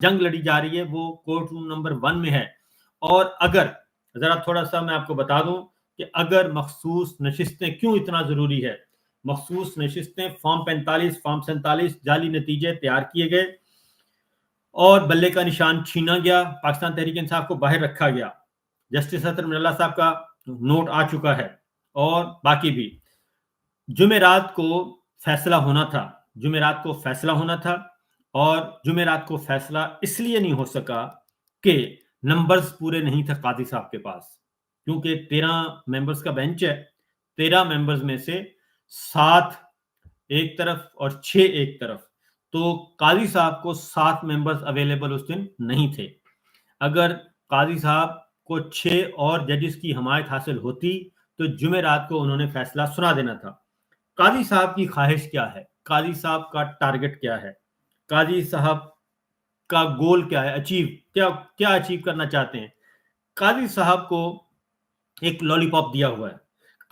جنگ لڑی جا رہی ہے وہ کورٹ روم نمبر 1 میں ہے. اور اگر ذرا تھوڑا سا میں آپ کو بتا دوں کہ اگر مخصوص نشستیں کیوں اتنا ضروری ہے. مخصوص نشستیں فارم 45 فارم 47 جعلی نتیجے تیار کیے گئے اور بلے کا نشان چھینا گیا. پاکستان تحریک انصاف کو باہر رکھا گیا. جسٹس اطہر من اللہ صاحب کا نوٹ آ چکا ہے اور باقی بھی. جمعرات کو فیصلہ ہونا تھا. جمعرات کو فیصلہ ہونا تھا اور جمعرات کو فیصلہ اس لیے نہیں ہو سکا کہ نمبرز پورے نہیں تھے قاضی صاحب کے پاس. کیونکہ 13 ممبرز کا بینچ ہے. 13 ممبرز میں سے 7 ایک طرف اور 6 ایک طرف. تو قاضی صاحب کو 7 ممبرز اویلیبل اس دن نہیں تھے. اگر قاضی صاحب کو 6 اور ججز کی حمایت حاصل ہوتی تو جمعرات کو انہوں نے فیصلہ سنا دینا تھا. قاضی صاحب کی خواہش کیا ہے؟ قاضی صاحب کا ٹارگٹ کیا ہے؟ قاضی صاحب کا گول کیا ہے؟ کیا اچیو کرنا چاہتے ہیں؟ قاضی صاحب کو ایک لالی پاپ دیا ہوا ہے.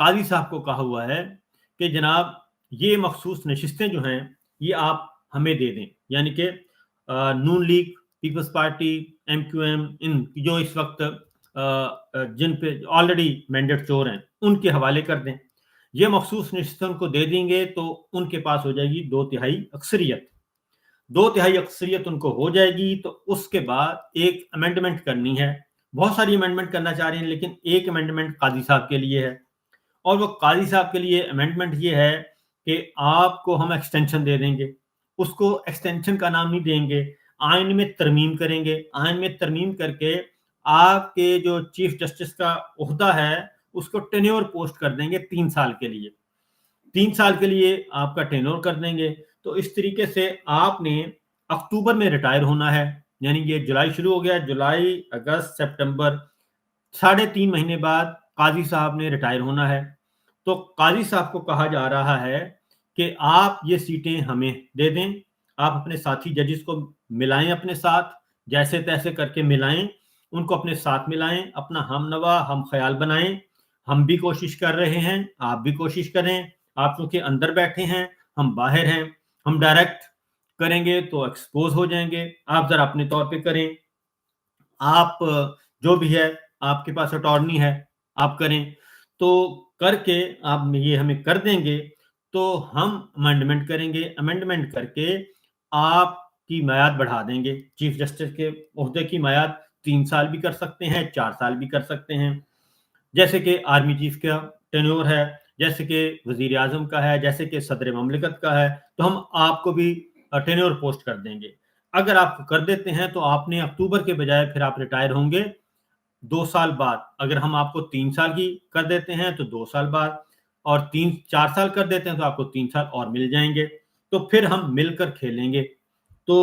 قاضی صاحب کو کہا ہوا ہے کہ جناب یہ مخصوص نشستیں جو ہیں یہ آپ ہمیں دے دیں. یعنی کہ Noon league, peoples party, M Q M, ان جو اس وقت جن پہ آلریڈی مینڈیٹ چور ہیں ان کے حوالے کر دیں. یہ مخصوص نشستیں ان کو دے دیں گے تو ان کے پاس ہو جائے گی 2/3 اکثریت. 2/3 اکثریت ان کو ہو جائے گی تو اس کے بعد ایک امینڈمنٹ کرنی ہے. بہت ساری امینڈمنٹ کرنا چاہ رہے ہیں لیکن ایک امینڈمنٹ قاضی صاحب کے لیے ہے. اور وہ قاضی صاحب کے لیے امینڈمنٹ یہ ہے کہ آپ کو ہم ایکسٹینشن دے دیں گے. اس کو ایکسٹینشن کا نام نہیں دیں گے، آئین میں ترمیم کریں گے. آئین میں ترمیم کر کے آپ کے جو چیف جسٹس کا عہدہ ہے اس کو ٹینیور پوسٹ کر دیں گے 3 سال کے لیے. 3 سال کے لیے آپ کا ٹینیور کر دیں گے. تو اس طریقے سے آپ نے اکتوبر میں ریٹائر ہونا ہے. یعنی یہ جولائی شروع ہو گیا، جولائی، اگست، سپٹمبر، 3.5 مہینے بعد قاضی صاحب نے ریٹائر ہونا ہے. تو قاضی صاحب کو کہا جا رہا ہے کہ آپ یہ سیٹیں ہمیں دے دیں. آپ اپنے ساتھی ججز کو ملائیں، اپنے ساتھ جیسے تیسے کر کے ملائیں، ان کو اپنے ساتھ ملائیں، اپنا ہم نوا ہم خیال بنائیں. ہم بھی کوشش کر رہے ہیں، آپ بھی کوشش کریں. آپ چونکہ اندر بیٹھے ہیں، ہم باہر ہیں. ہم ڈائریکٹ کریں گے تو ایکسپوز ہو جائیں گے. آپ ذرا اپنے طور پہ کریں. آپ جو بھی ہے آپ کے پاس اٹارنی ہے، آپ کریں. تو کر کے آپ یہ ہمیں کر دیں گے تو ہم امینڈمنٹ کریں گے. امینڈمنٹ کر کے آپ کی میعاد بڑھا دیں گے. چیف جسٹس کے عہدے کی میعاد 3 سال بھی کر سکتے ہیں، 4 سال بھی کر سکتے ہیں. جیسے کہ آرمی چیف کا ٹینیور ہے، جیسے کہ وزیر اعظم کا ہے، جیسے کہ صدر مملکت کا ہے. تو ہم آپ کو بھی ٹینیور پوسٹ کر دیں گے. اگر آپ کر دیتے ہیں تو آپ نے اکتوبر کے بجائے پھر آپ ریٹائر ہوں گے 2 سال بعد. اگر ہم آپ کو 3 سال کی کر دیتے ہیں تو 2 سال بعد، اور 4 سال کر دیتے ہیں تو آپ کو 3 سال اور مل جائیں گے. تو پھر ہم مل کر کھیلیں گے. تو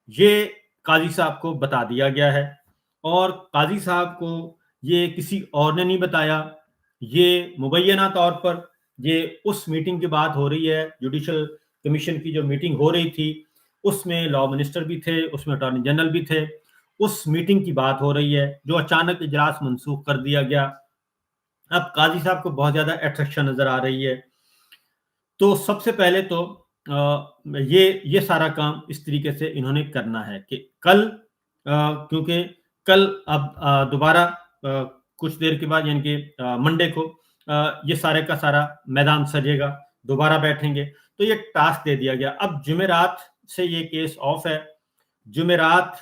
یہ قاضی صاحب کو بتا دیا گیا ہے. اور قاضی صاحب کو یہ کسی اور نے نہیں بتایا. یہ مبینہ طور پر یہ اس میٹنگ کی بات ہو رہی ہے، جوڈیشل کمیشن کی جو میٹنگ ہو رہی تھی اس میں لا منسٹر بھی تھے، اس میں اٹارنی جنرل بھی تھے. اس میٹنگ کی بات ہو رہی ہے جو اچانک اجلاس منسوخ کر دیا گیا. اب قاضی صاحب کو بہت زیادہ اٹریکشن نظر آ رہی ہے. تو سب سے پہلے تو یہ سارا کام اس طریقے سے انہوں نے کرنا ہے کہ کل، کیونکہ کل اب دوبارہ کچھ دیر کے بعد یعنی کہ منڈے کو یہ سارے کا سارا میدان سجے گا، دوبارہ بیٹھیں گے. تو یہ ٹاسک دے دیا گیا. اب جمعرات سے یہ کیس آف ہے. جمعرات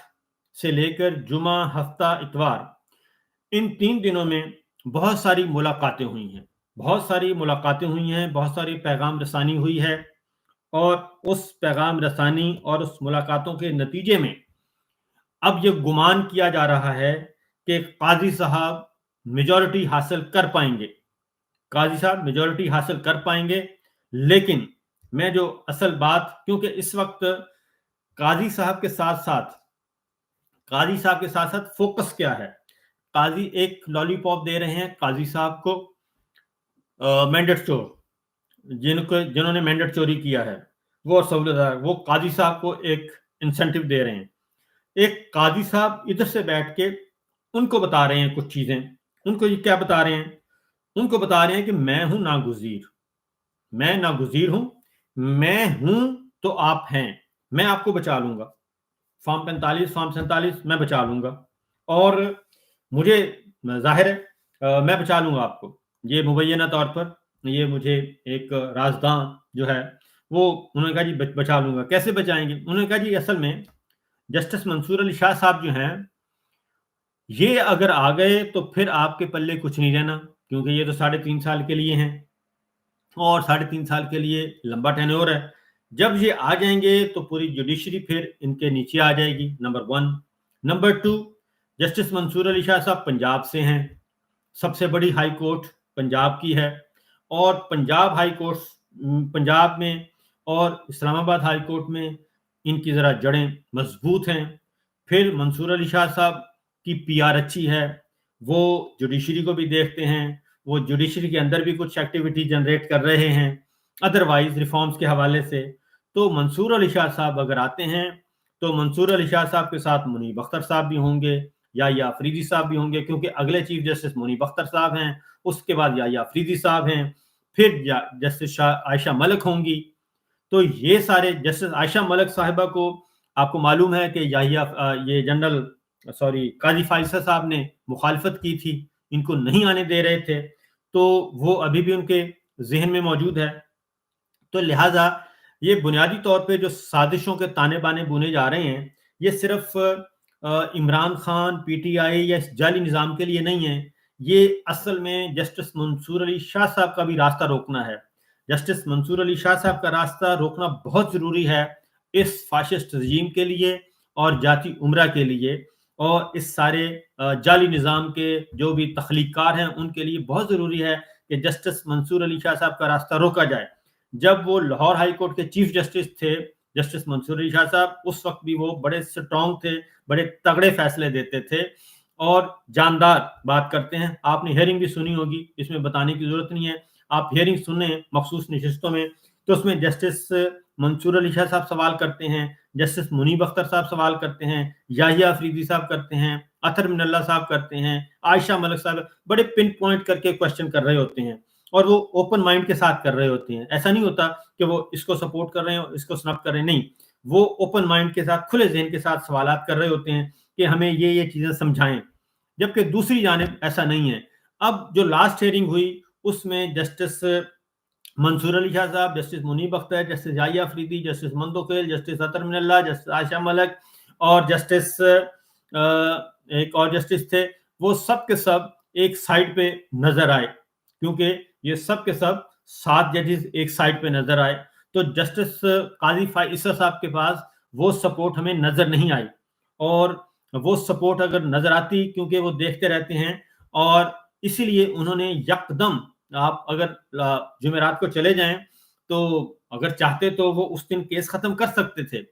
سے لے کر جمعہ، ہفتہ، اتوار، ان 3 دنوں میں بہت ساری ملاقاتیں ہوئی ہیں. بہت ساری ملاقاتیں ہوئی ہیں، بہت ساری پیغام رسانی ہوئی ہے. اور اس پیغام رسانی اور اس ملاقاتوں کے نتیجے میں اب یہ گمان کیا جا رہا ہے کہ قاضی صاحب میجورٹی حاصل کر پائیں گے. قاضی صاحب میجورٹی حاصل کر پائیں گے. لیکن میں جو اصل بات، کیونکہ اس وقت قاضی صاحب کے ساتھ ساتھ فوکس کیا ہے؟ قاضی ایک لالی پاپ دے رہے ہیں قاضی صاحب کو، مینڈیٹ چور جنہوں نے مینڈیٹ چوری کیا ہے وہ سہولت، وہ قاضی صاحب کو ایک انسینٹیو دے رہے ہیں. ایک قاضی صاحب ادھر سے بیٹھ کے ان کو بتا رہے ہیں کچھ چیزیں. ان کو یہ کیا بتا رہے ہیں؟ ان کو بتا رہے ہیں کہ میں ہوں ناگزیر، میں ناگزیر ہوں، میں ہوں تو آپ ہیں، میں آپ کو بچا لوں گا. फॉर्म 45, फॉर्म 47 मैं बचा लूंगा, और मुझे जाहिर है मैं बचा लूंगा आपको, ये मुबैना तौर पर ये मुझे एक राजदान जो है वो, उन्होंने कहा जी बचा लूंगा। कैसे बचाएंगे? उन्होंने कहा जी असल में जस्टिस मंसूर अली शाह साहब जो हैं, ये अगर आ गए तो फिर आपके पल्ले कुछ नहीं रहना, क्योंकि ये तो 3.5 साल के लिए हैं, और 3.5 साल के लिए लंबा टेन्योर है। जब ये आ जाएंगे तो पूरी जुडिशरी फिर इनके नीचे आ जाएगी, number 1। Number 2, justice Mansoor Ali Shah Sahab Punjab से हैं, सबसे बड़ी हाई कोर्ट पंजाब की है, और पंजाब हाई कोर्ट पंजाब में और इस्लामाबाद हाई कोर्ट में इनकी ज़रा जड़ें मजबूत हैं। फिर मंसूर अली शाह साहब की पीआर अच्छी है, वो जुडिशरी को भी देखते हैं, वो जुडिशरी के अंदर भी कुछ एक्टिविटी जनरेट कर रहे हैं अदरवाइज रिफॉर्म्स के हवाले से। तो मंसूर अली शाह साहब अगर आते हैं तो मंसूर अली शाह साहब के साथ मुनीब अख्तर साहब भी होंगे, या अफरीदी साहब भी होंगे, क्योंकि अगले चीफ जस्टिस मुनीब अख्तर साहब हैं, उसके बाद या अफरीदी साहब हैं, फिर जस्टिस आयशा मलिक होंगी। तो ये सारे जस्टिस आयशा मलिक साहिबा को आपको मालूम है कि ये काजी फाइसा साहब ने मुखालफत की थी, इनको नहीं आने दे रहे थे, तो वो अभी भी उनके जहन में मौजूद है। तो लिहाजा ये बुनियादी तौर पे जो साजिशों के ताने बाने बुने जा रहे हैं, ये सिर्फ इमरान खान, पीटीआई या इस जाली निज़ाम के लिए नहीं है, ये असल में जस्टिस मंसूर अली शाह साहब का भी रास्ता रोकना है। जस्टिस मंसूर अली शाह साहब का रास्ता रोकना बहुत ज़रूरी है इस फाशिस्ट रजीम के लिए और जाती उम्रा के लिए, और इस सारे जाली निज़ाम के जो भी तख्लीकार हैं उनके लिए बहुत ज़रूरी है कि जस्टिस मंसूर अली शाह साहब का रास्ता रोका जाए। जब वो लाहौर हाई कोर्ट के चीफ जस्टिस थे, जस्टिस मंसूर अली शाह साहब, उस वक्त भी वो बड़े स्ट्रॉन्ग थे, बड़े तगड़े फैसले देते थे और जानदार बात करते हैं। आपने हियरिंग भी सुनी होगी, इसमें बताने की जरूरत नहीं है, आप हियरिंग सुने मखसूस नशिस्तों में, तो उसमें जस्टिस मंसूर अली शाह साहब सवाल करते हैं, जस्टिस मुनीब अख्तर साहब सवाल करते हैं, याहिया अफरीदी साहब करते हैं, अतर मिनल्ला साहब करते हैं, आयशा मलिक साहब बड़े पिन पॉइंट करके क्वेश्चन कर रहे होते हैं, और वो ओपन माइंड के साथ कर रहे होते हैं। ऐसा नहीं होता कि वो इसको सपोर्ट कर रहे हैं और इसको स्नब कर रहे हैं, नहीं, वो ओपन माइंड के साथ, खुले जहन के साथ सवालात कर रहे होते हैं कि हमें ये चीजें समझाएं। जबकि दूसरी जानिब ऐसा नहीं है। अब जो लास्ट हियरिंग हुई उसमें जस्टिस मंसूर अली शाह साहब, justice Munib Akhtar, justice Yahya Afridi, justice Mandokhail, justice Athar Minallah, justice Ayesha Malik और जस्टिस एक और जस्टिस थे, वो सब के सब एक साइड पे नजर आए, क्योंकि ये सब के सब 7 जजेस एक साइड पे नजर आए। तो जस्टिस काजी फाइसा साहब के पास वो सपोर्ट हमें नजर नहीं आई, और वो सपोर्ट अगर नजर आती, क्योंकि वो देखते रहते हैं, और इसीलिए उन्होंने यकदम, आप अगर जुमेरात को चले जाएं तो अगर चाहते तो वो उस दिन केस खत्म कर सकते थे,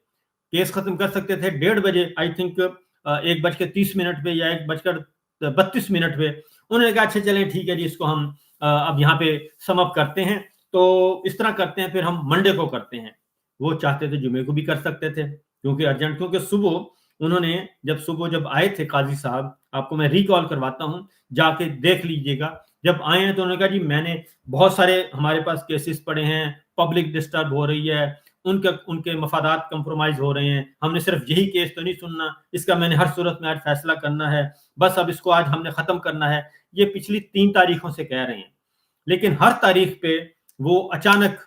1:30 बजे, आई थिंक 1:30 पे या 1:32 पे। उन्होंने कहा अच्छा चलें ठीक है जी, इसको हम अब यहाँ पे समअप करते हैं, तो इस तरह करते हैं, फिर हम मंडे को करते हैं। वो चाहते थे जुमे को भी कर सकते थे, क्योंकि अर्जेंट, क्योंकि उन्होंने जब आए थे काजी साहब, आपको मैं रिकॉल करवाता हूँ, जाके देख लीजिएगा, जब आए हैं तो उन्होंने कहा जी मैंने बहुत सारे, हमारे पास केसेस पड़े हैं, पब्लिक डिस्टर्ब हो रही है, उनके मफादात कंप्रोमाइज हो रहे हैं, हमने सिर्फ यही केस तो नहीं सुनना, इसका मैंने हर सूरत में आज फैसला करना है, बस अब इसको आज हमने खत्म करना है। ये पिछली 3 तारीखों से कह रहे हैं, लेकिन हर तारीख पे वो अचानक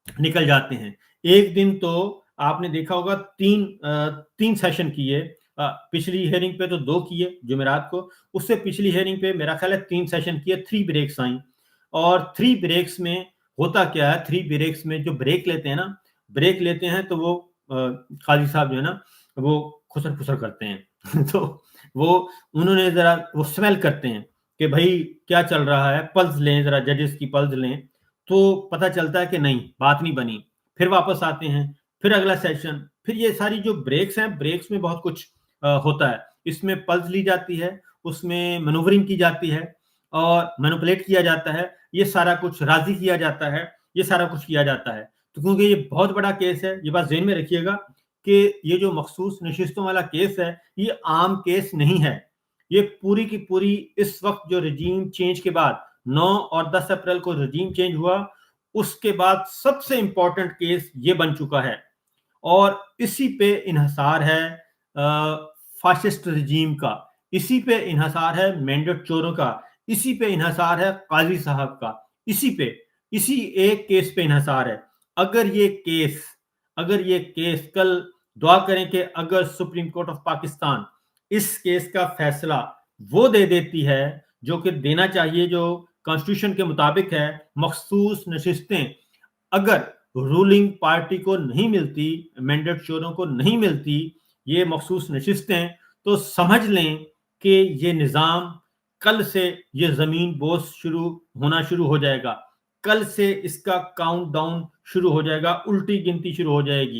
निकल जाते हैं। एक दिन तो आपने देखा होगा 3 सेशन किए, पिछली हियरिंग पे तो 2 किए जुमेरात को, उससे पिछली हियरिंग पे मेरा ख्याल है 3 सेशन किए, 3 ब्रेक्स आई, और 3 ब्रेक्स में होता क्या है, 3 ब्रेक्स में जो ब्रेक लेते हैं तो वो काजी साहब जो है ना वो खुसर खुसर करते हैं तो उन्होंने जरा वो स्मेल करते हैं कि भाई क्या चल रहा है, पल्स लें, जरा जजेस की पल्स लें, तो पता चलता है कि नहीं, बात नहीं बनी, फिर वापस आते हैं, फिर अगला सेशन, फिर ये सारी जो ब्रेक्स हैं, ब्रेक्स में बहुत कुछ होता है, इसमें पल्स ली जाती है, उसमें मैनूवरिंग की जाती है और मैनिपुलेट किया जाता है, ये सारा कुछ राजी किया जाता है, ये सारा कुछ किया जाता है। तो क्योंकि ये बहुत बड़ा केस है, ये बात ज़हन में रखिएगा कि ये जो मखसूस नशिस्तों वाला केस है, ये आम केस नहीं है, ये पूरी की पूरी इस वक्त जो रजीम चेंज के बाद 9 और 10 अप्रैल को रजीम चेंज हुआ, उसके बाद सबसे इंपॉर्टेंट केस ये बन चुका है, और इसी पे इन्हिसार है فاشسٹ رجیم کا، اسی پہ انحصار ہے مینڈیٹ چوروں کا، اسی پہ انحصار ہے قاضی صاحب کا، اسی ایک کیس پہ انحصار ہے. اگر یہ کیس کل دعا کریں کہ اگر سپریم کورٹ آف پاکستان اس کیس کا فیصلہ وہ دے دیتی ہے جو کہ دینا چاہیے، جو کانسٹیٹیوشن کے مطابق ہے، مخصوص نشستیں اگر رولنگ پارٹی کو نہیں ملتی، مینڈیٹ چوروں کو نہیں ملتی یہ مخصوص نشستیں، تو سمجھ لیں کہ یہ نظام کل سے یہ زمین بوس ہونا شروع ہو جائے گا، کل سے اس کا کاؤنٹ ڈاؤن شروع ہو جائے گا، الٹی گنتی شروع ہو جائے گی.